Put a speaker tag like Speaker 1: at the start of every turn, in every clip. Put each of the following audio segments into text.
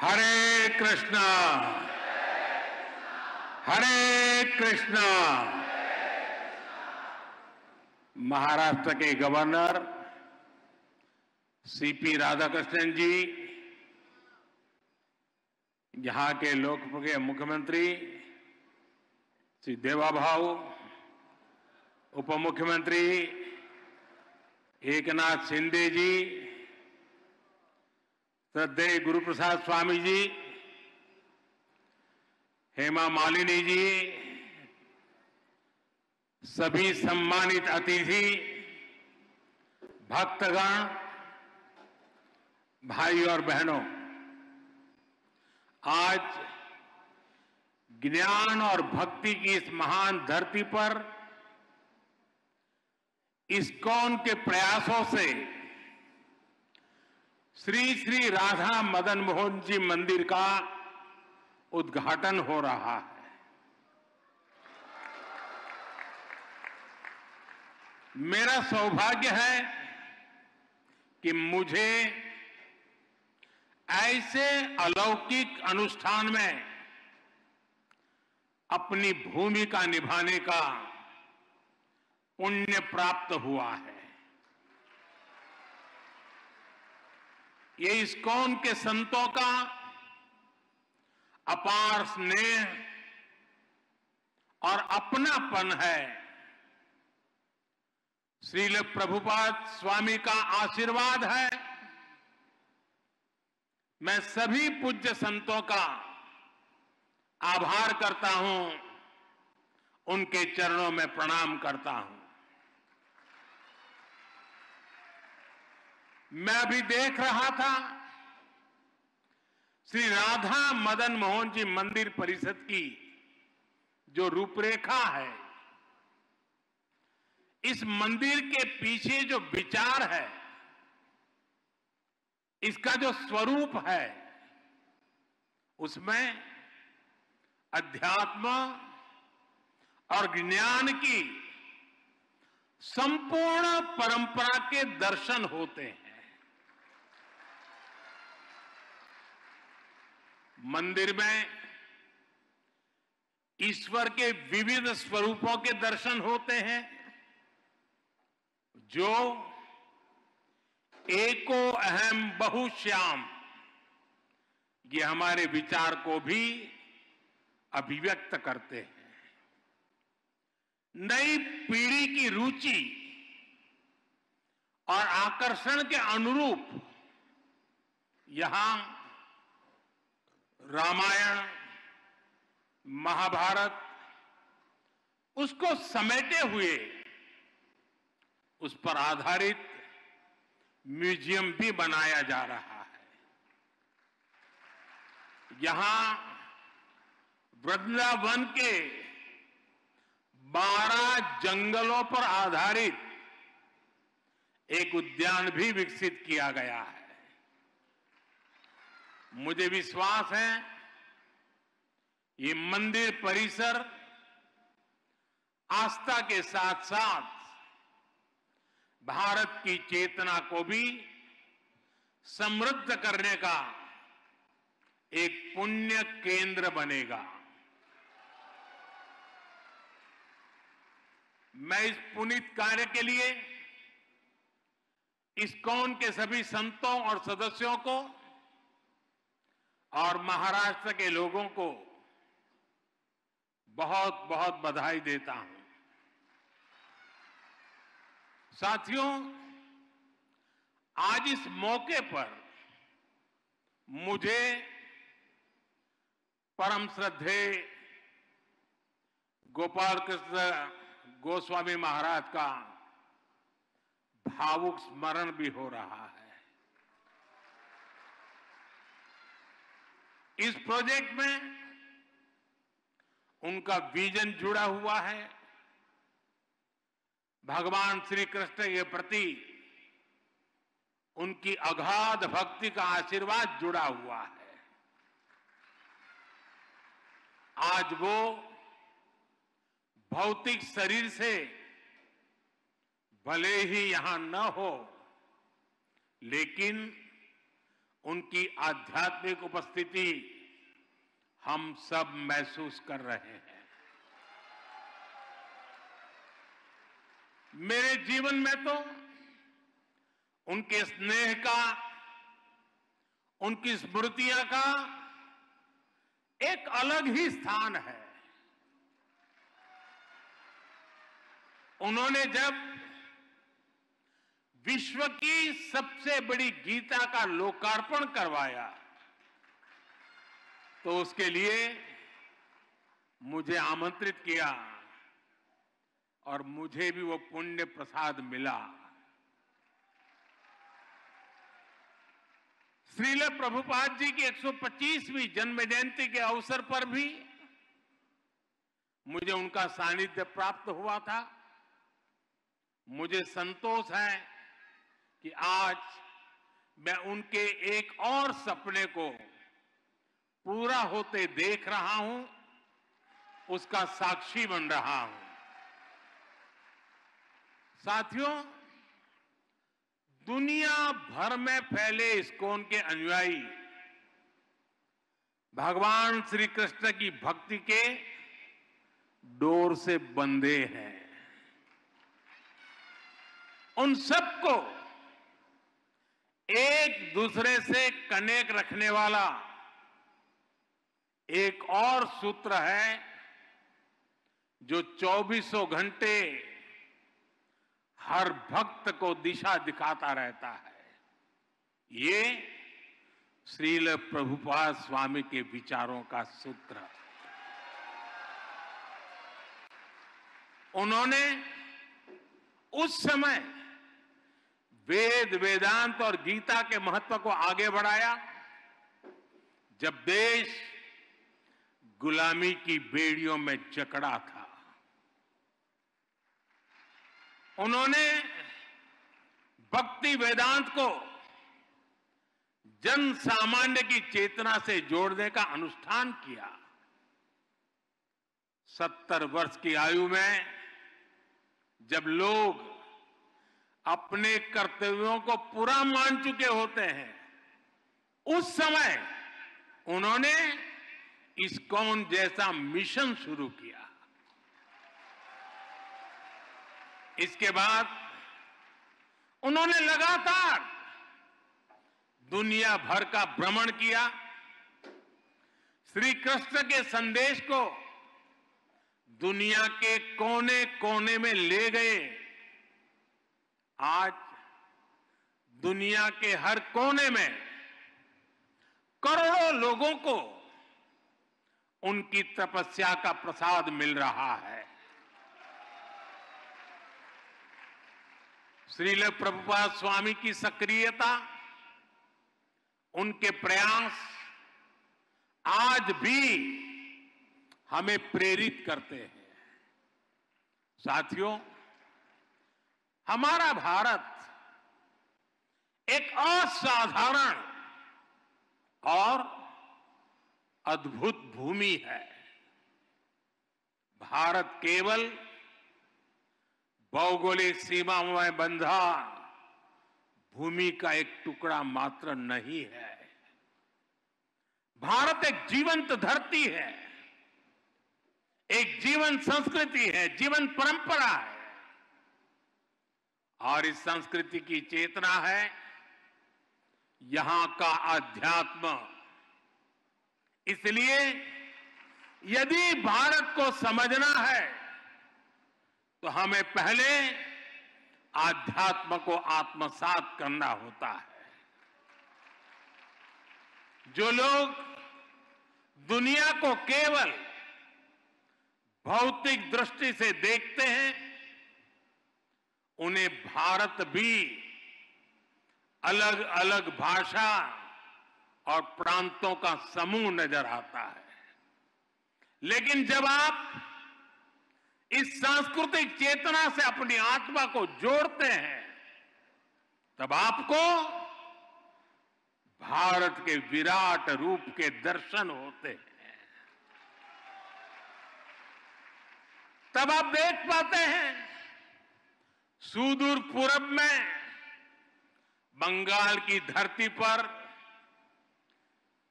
Speaker 1: हरे कृष्णा हरे कृष्णा। महाराष्ट्र के governor CP Radhakrishnan जी, यहां के लोकप्रिय मुख्यमंत्री श्री देवाभाऊ, उप मुख्यमंत्री एकनाथ शिंदे जी, श्रद्धेय गुरुप्रसाद स्वामी जी, हेमा मालिनी जी, सभी सम्मानित अतिथि, भक्तगण, भाई और बहनों, आज ज्ञान और भक्ति की इस महान धरती पर इस्कॉन के प्रयासों से श्री श्री राधा मदन मोहन जी मंदिर का उद्घाटन हो रहा है। मेरा सौभाग्य है कि मुझे ऐसे अलौकिक अनुष्ठान में अपनी भूमिका निभाने का पुण्य प्राप्त हुआ है। ये इस्कॉन के संतों का अपार स्नेह और अपनापन है। श्रील प्रभुपाद स्वामी का आशीर्वाद है। मैं सभी पूज्य संतों का आभार करता हूं, उनके चरणों में प्रणाम करता हूं। मैं अभी देख रहा था श्री राधा मदन मोहन जी मंदिर परिषद की जो रूपरेखा है, इस मंदिर के पीछे जो विचार है, इसका जो स्वरूप है, उसमें अध्यात्म और ज्ञान की संपूर्ण परंपरा के दर्शन होते हैं। मंदिर में ईश्वर के विविध स्वरूपों के दर्शन होते हैं, जो एको अहम बहुश्याम, ये हमारे विचार को भी अभिव्यक्त करते हैं। नई पीढ़ी की रुचि और आकर्षण के अनुरूप यहां रामायण, महाभारत, उसको समेटे हुए उस पर आधारित म्यूजियम भी बनाया जा रहा है। यहां वृंदावन के 12 जंगलों पर आधारित एक उद्यान भी विकसित किया गया है। मुझे विश्वास है ये मंदिर परिसर आस्था के साथ साथ भारत की चेतना को भी समृद्ध करने का एक पुण्य केंद्र बनेगा। मैं इस पुनीत कार्य के लिए इस्कॉन के सभी संतों और सदस्यों को और महाराष्ट्र के लोगों को बहुत बहुत बधाई देता हूं। साथियों, आज इस मौके पर मुझे परम श्रद्धेय गोपाल कृष्ण गोस्वामी महाराज का भावुक स्मरण भी हो रहा है। इस प्रोजेक्ट में उनका विजन जुड़ा हुआ है, भगवान श्री कृष्ण के प्रति उनकी अगाध भक्ति का आशीर्वाद जुड़ा हुआ है। आज वो भौतिक शरीर से भले ही यहां न हो, लेकिन उनकी आध्यात्मिक उपस्थिति हम सब महसूस कर रहे हैं। मेरे जीवन में तो उनके स्नेह का, उनकी स्मृतियां का एक अलग ही स्थान है। उन्होंने जब विश्व की सबसे बड़ी गीता का लोकार्पण करवाया तो उसके लिए मुझे आमंत्रित किया और मुझे भी वो पुण्य प्रसाद मिला। श्रील प्रभुपाद जी की 125वीं जन्म जयंती के अवसर पर भी मुझे उनका सानिध्य प्राप्त हुआ था। मुझे संतोष है कि आज मैं उनके एक और सपने को पूरा होते देख रहा हूं, उसका साक्षी बन रहा हूं। साथियों, दुनिया भर में फैले इस्कॉन के अनुयायी भगवान श्री कृष्ण की भक्ति के डोर से बंधे हैं। उन सबको एक दूसरे से कनेक्ट रखने वाला एक और सूत्र है जो 24 घंटे हर भक्त को दिशा दिखाता रहता है। ये श्रील प्रभुपाद स्वामी के विचारों का सूत्र। उन्होंने उस समय वेद, वेदांत और गीता के महत्व को आगे बढ़ाया जब देश गुलामी की बेड़ियों में जकड़ा था। उन्होंने भक्ति वेदांत को जन सामान्य की चेतना से जोड़ने का अनुष्ठान किया। 70 वर्ष की आयु में जब लोग अपने कर्तव्यों को पूरा मान चुके होते हैं, उस समय उन्होंने इस्कॉन जैसा मिशन शुरू किया। इसके बाद उन्होंने लगातार दुनिया भर का भ्रमण किया, श्री कृष्ण के संदेश को दुनिया के कोने कोने में ले गए। आज दुनिया के हर कोने में करोड़ों लोगों को उनकी तपस्या का प्रसाद मिल रहा है। श्रील प्रभुपाद स्वामी की सक्रियता, उनके प्रयास आज भी हमें प्रेरित करते हैं। साथियों, हमारा भारत एक असाधारण और अद्भुत भूमि है। भारत केवल भौगोलिक सीमाओं में बंधा भूमि का एक टुकड़ा मात्र नहीं है। भारत एक जीवंत धरती है, एक जीवन संस्कृति है, जीवन परंपरा है और इस संस्कृति की चेतना है यहां का अध्यात्म। इसलिए यदि भारत को समझना है तो हमें पहले आध्यात्म को आत्मसात करना होता है। जो लोग दुनिया को केवल भौतिक दृष्टि से देखते हैं, उन्हें भारत भी अलग अलग भाषा और प्रांतों का समूह नजर आता है। लेकिन जब आप इस सांस्कृतिक चेतना से अपनी आत्मा को जोड़ते हैं, तब आपको भारत के विराट रूप के दर्शन होते हैं। तब आप देख पाते हैं सुदूर पूरब में बंगाल की धरती पर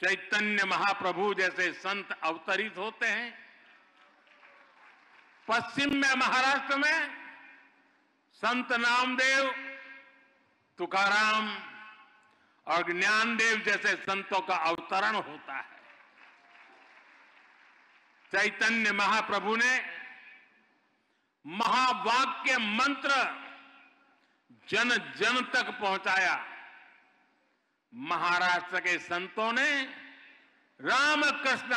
Speaker 1: चैतन्य महाप्रभु जैसे संत अवतरित होते हैं। पश्चिम में महाराष्ट्र में संत नामदेव, तुकाराम और ज्ञानदेव जैसे संतों का अवतरण होता है। चैतन्य महाप्रभु ने महावाक्य मंत्र जन जन तक पहुंचाया। महाराष्ट्र के संतों ने राम कृष्ण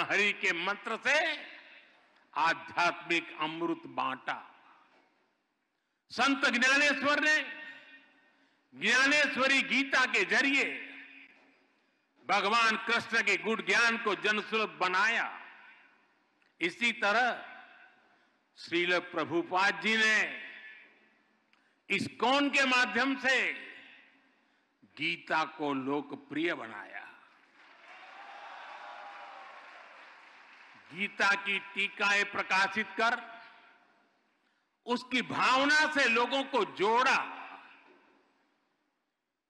Speaker 1: हरि के मंत्र से आध्यात्मिक अमृत बांटा। संत ज्ञानेश्वर ने ज्ञानेश्वरी गीता के जरिए भगवान कृष्ण के गुण ज्ञान को जनसुलभ बनाया। इसी तरह श्रील प्रभुपाद जी ने इस्कॉन के माध्यम से गीता को लोकप्रिय बनाया। गीता की टीकाएं प्रकाशित कर उसकी भावना से लोगों को जोड़ा।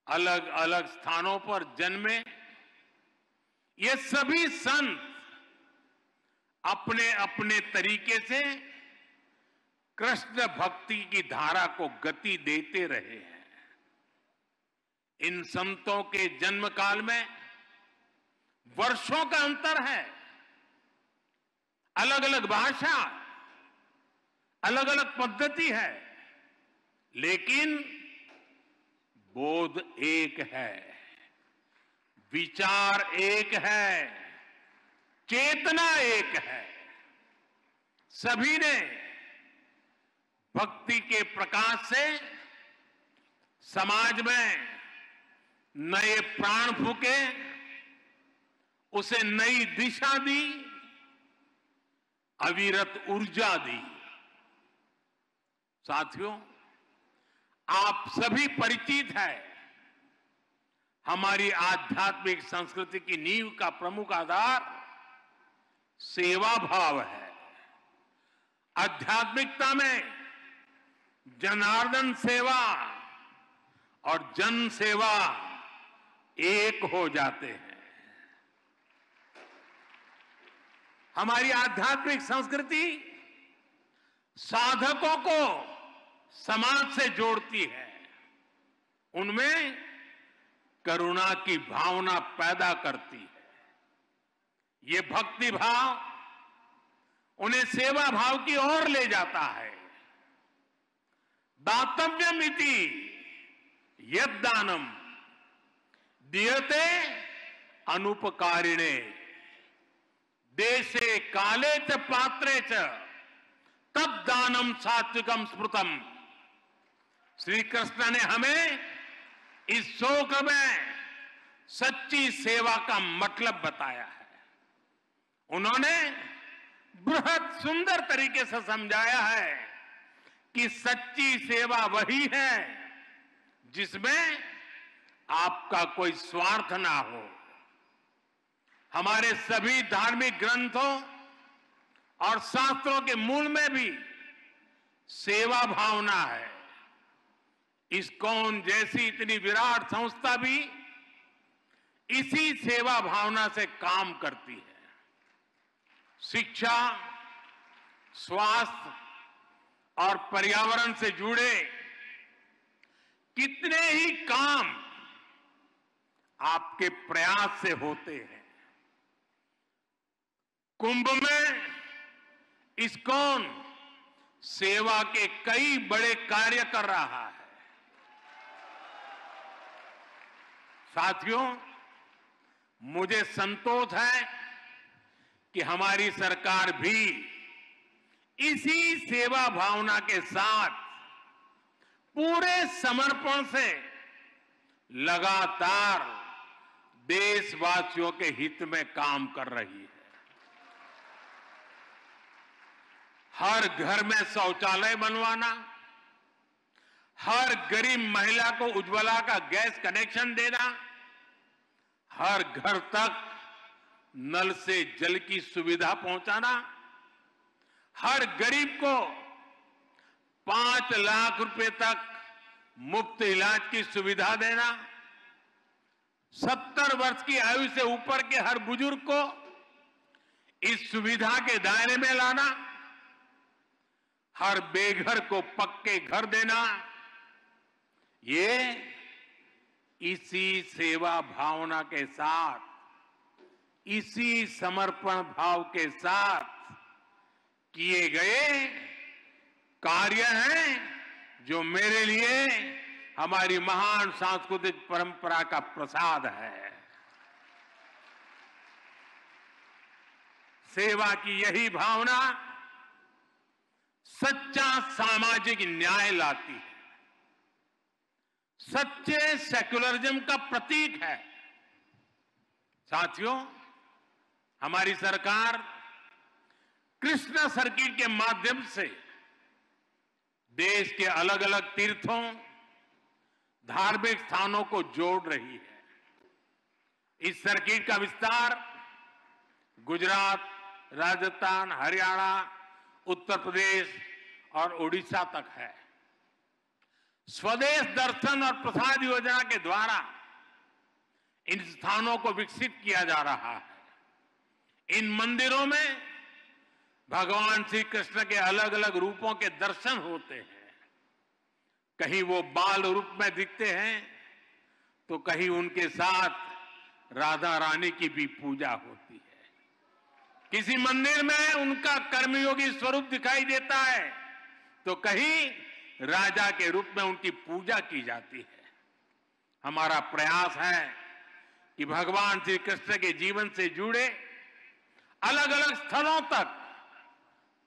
Speaker 1: अलग अलग स्थानों पर जन्मे ये सभी संत अपने अपने तरीके से कृष्ण भक्ति की धारा को गति देते रहे हैं। इन संतों के जन्म काल में वर्षों का अंतर है, अलग अलग भाषा, अलग अलग पद्धति है, लेकिन बोध एक है, विचार एक है, चेतना एक है। सभी ने भक्ति के प्रकाश से समाज में नए प्राण फूके, उसे नई दिशा दी, अविरत ऊर्जा दी। साथियों, आप सभी परिचित हैं, हमारी आध्यात्मिक संस्कृति की नींव का प्रमुख आधार सेवा भाव है। आध्यात्मिकता में जनार्दन सेवा और जन सेवा एक हो जाते हैं। हमारी आध्यात्मिक संस्कृति साधकों को समाज से जोड़ती है, उनमें करुणा की भावना पैदा करती है। ये भक्ति भाव उन्हें सेवा भाव की ओर ले जाता है। दातव्यमिति यद्दानम दीयते अनुपकारिणे देशे काले च पात्रे च तद दानम सात्विकम स्मृतम। श्री कृष्ण ने हमें इस शोक में सच्ची सेवा का मतलब बताया है। उन्होंने बृहद सुंदर तरीके से समझाया है कि सच्ची सेवा वही है जिसमें आपका कोई स्वार्थ ना हो। हमारे सभी धार्मिक ग्रंथों और शास्त्रों के मूल में भी सेवा भावना है। इस्कॉन जैसी इतनी विराट संस्था भी इसी सेवा भावना से काम करती है। शिक्षा, स्वास्थ्य और पर्यावरण से जुड़े कितने ही काम आपके प्रयास से होते हैं। कुंभ में इस्कॉन सेवा के कई बड़े कार्य कर रहा है। साथियों, मुझे संतोष है कि हमारी सरकार भी इसी सेवा भावना के साथ पूरे समर्पण से लगातार देशवासियों के हित में काम कर रही है। हर घर में शौचालय बनवाना, हर गरीब महिला को उज्ज्वला का गैस कनेक्शन देना, हर घर तक नल से जल की सुविधा पहुंचाना, हर गरीब को 5 लाख रुपए तक मुफ्त इलाज की सुविधा देना, 70 वर्ष की आयु से ऊपर के हर बुजुर्ग को इस सुविधा के दायरे में लाना, हर बेघर को पक्के घर देना, ये इसी सेवा भावना के साथ, इसी समर्पण भाव के साथ किए गए कार्य हैं जो मेरे लिए हमारी महान सांस्कृतिक परंपरा का प्रसाद है। सेवा की यही भावना सच्चा सामाजिक न्याय लाती है, सच्चे सेक्युलरिज्म का प्रतीक है। साथियों, हमारी सरकार कृष्ण सर्किट के माध्यम से देश के अलग अलग तीर्थों, धार्मिक स्थानों को जोड़ रही है। इस सर्किट का विस्तार गुजरात, राजस्थान, हरियाणा, उत्तर प्रदेश और उड़ीसा तक है। स्वदेश दर्शन और प्रसाद योजना के द्वारा इन स्थानों को विकसित किया जा रहा है। इन मंदिरों में भगवान श्री कृष्ण के अलग अलग रूपों के दर्शन होते हैं। कहीं वो बाल रूप में दिखते हैं तो कहीं उनके साथ राधा रानी की भी पूजा होती है। किसी मंदिर में उनका कर्मयोगी स्वरूप दिखाई देता है तो कहीं राजा के रूप में उनकी पूजा की जाती है। हमारा प्रयास है कि भगवान श्री कृष्ण के जीवन से जुड़े अलग अलग स्थलों तक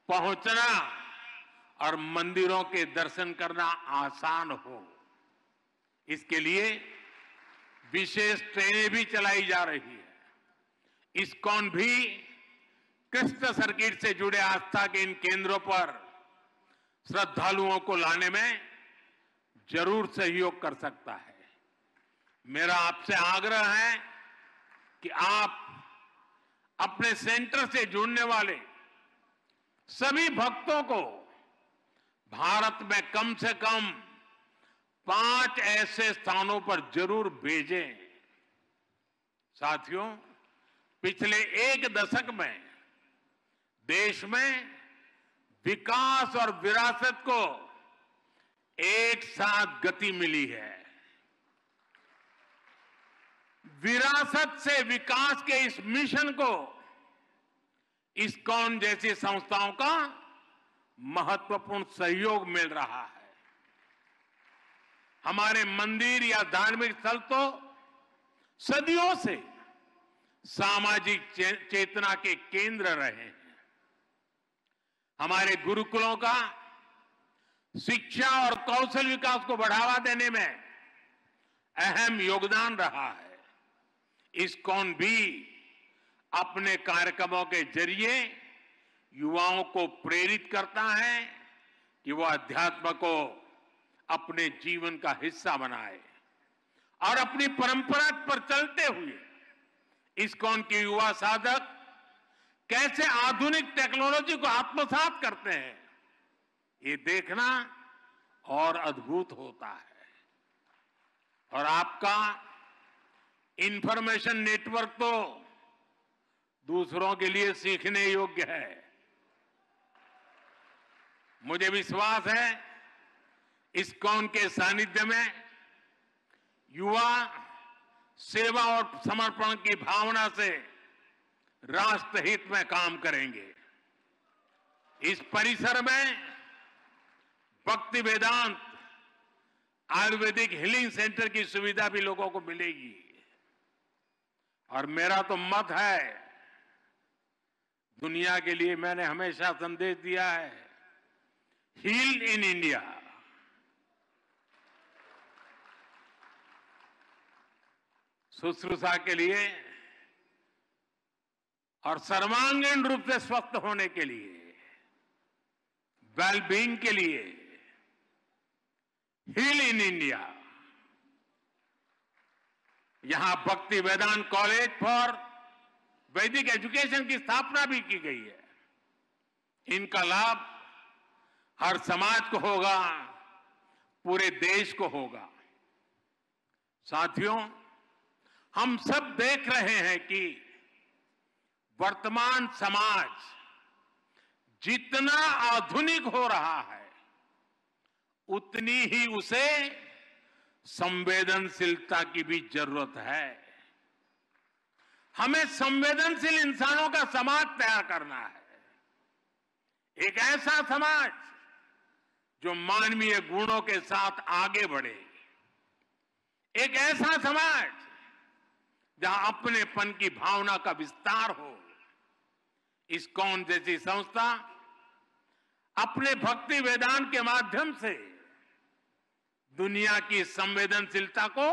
Speaker 1: पहुंचना और मंदिरों के दर्शन करना आसान हो। इसके लिए विशेष ट्रेनें भी चलाई जा रही है। इस्कॉन भी कृष्ण सर्किट से जुड़े आस्था के इन केंद्रों पर श्रद्धालुओं को लाने में जरूर सहयोग कर सकता है। मेरा आपसे आग्रह है कि आप अपने सेंटर से जुड़ने वाले सभी भक्तों को भारत में कम से कम 5 ऐसे स्थानों पर जरूर भेजें। साथियों, पिछले 1 दशक में देश में विकास और विरासत को एक साथ गति मिली है। विरासत से विकास के इस मिशन को इस्कॉन जैसी संस्थाओं का महत्वपूर्ण सहयोग मिल रहा है। हमारे मंदिर या धार्मिक स्थल तो सदियों से सामाजिक चेतना के केंद्र रहे हैं। हमारे गुरुकुलों का शिक्षा और कौशल विकास को बढ़ावा देने में अहम योगदान रहा है। इस्कॉन भी अपने कार्यक्रमों के जरिए युवाओं को प्रेरित करता है कि वह अध्यात्म को अपने जीवन का हिस्सा बनाए और अपनी परंपरा पर चलते हुए इस्कॉन के युवा साधक कैसे आधुनिक टेक्नोलॉजी को आत्मसात करते हैं, ये देखना और अद्भुत होता है। और आपका इंफॉर्मेशन नेटवर्क तो दूसरों के लिए सीखने योग्य है। मुझे विश्वास है इस्कॉन के सानिध्य में युवा सेवा और समर्पण की भावना से राष्ट्र हित में काम करेंगे। इस परिसर में भक्ति वेदांत आयुर्वेदिक हीलिंग सेंटर की सुविधा भी लोगों को मिलेगी। और मेरा तो मत है, दुनिया के लिए मैंने हमेशा संदेश दिया है, हील इन इंडिया। शुश्रूषा के लिए और सर्वांगीण रूप से स्वस्थ होने के लिए, वेलबींग के लिए हील इन इंडिया। यहां भक्ति वेदांत कॉलेज फॉर वैदिक एजुकेशन की स्थापना भी की गई है। इनका लाभ हर समाज को होगा, पूरे देश को होगा। साथियों, हम सब देख रहे हैं कि वर्तमान समाज जितना आधुनिक हो रहा है उतनी ही उसे संवेदनशीलता की भी जरूरत है। हमें संवेदनशील इंसानों का समाज तैयार करना है, एक ऐसा समाज जो मानवीय गुणों के साथ आगे बढ़े, एक ऐसा समाज जहां अपनेपन की भावना का विस्तार हो। इस्कॉन जैसी संस्था अपने भक्ति वेदांत के माध्यम से दुनिया की संवेदनशीलता को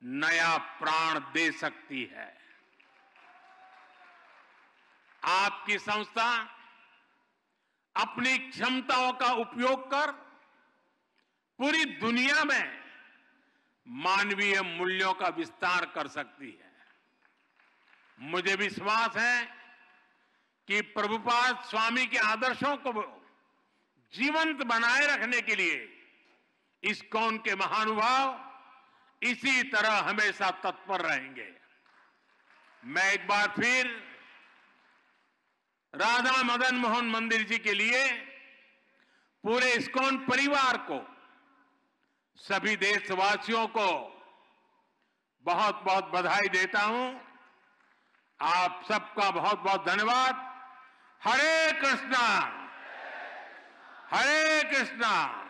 Speaker 1: नया प्राण दे सकती है। आपकी संस्था अपनी क्षमताओं का उपयोग कर पूरी दुनिया में मानवीय मूल्यों का विस्तार कर सकती है। मुझे विश्वास है कि प्रभुपाद स्वामी के आदर्शों को जीवंत बनाए रखने के लिए इस्कॉन के महानुभाव इसी तरह हमेशा तत्पर रहेंगे। मैं एक बार फिर राधा मदन मोहन मंदिर जी के लिए पूरे इस्कॉन परिवार को, सभी देशवासियों को बहुत बहुत बधाई देता हूं। आप सबका बहुत बहुत धन्यवाद। हरे कृष्णा, हरे कृष्णा।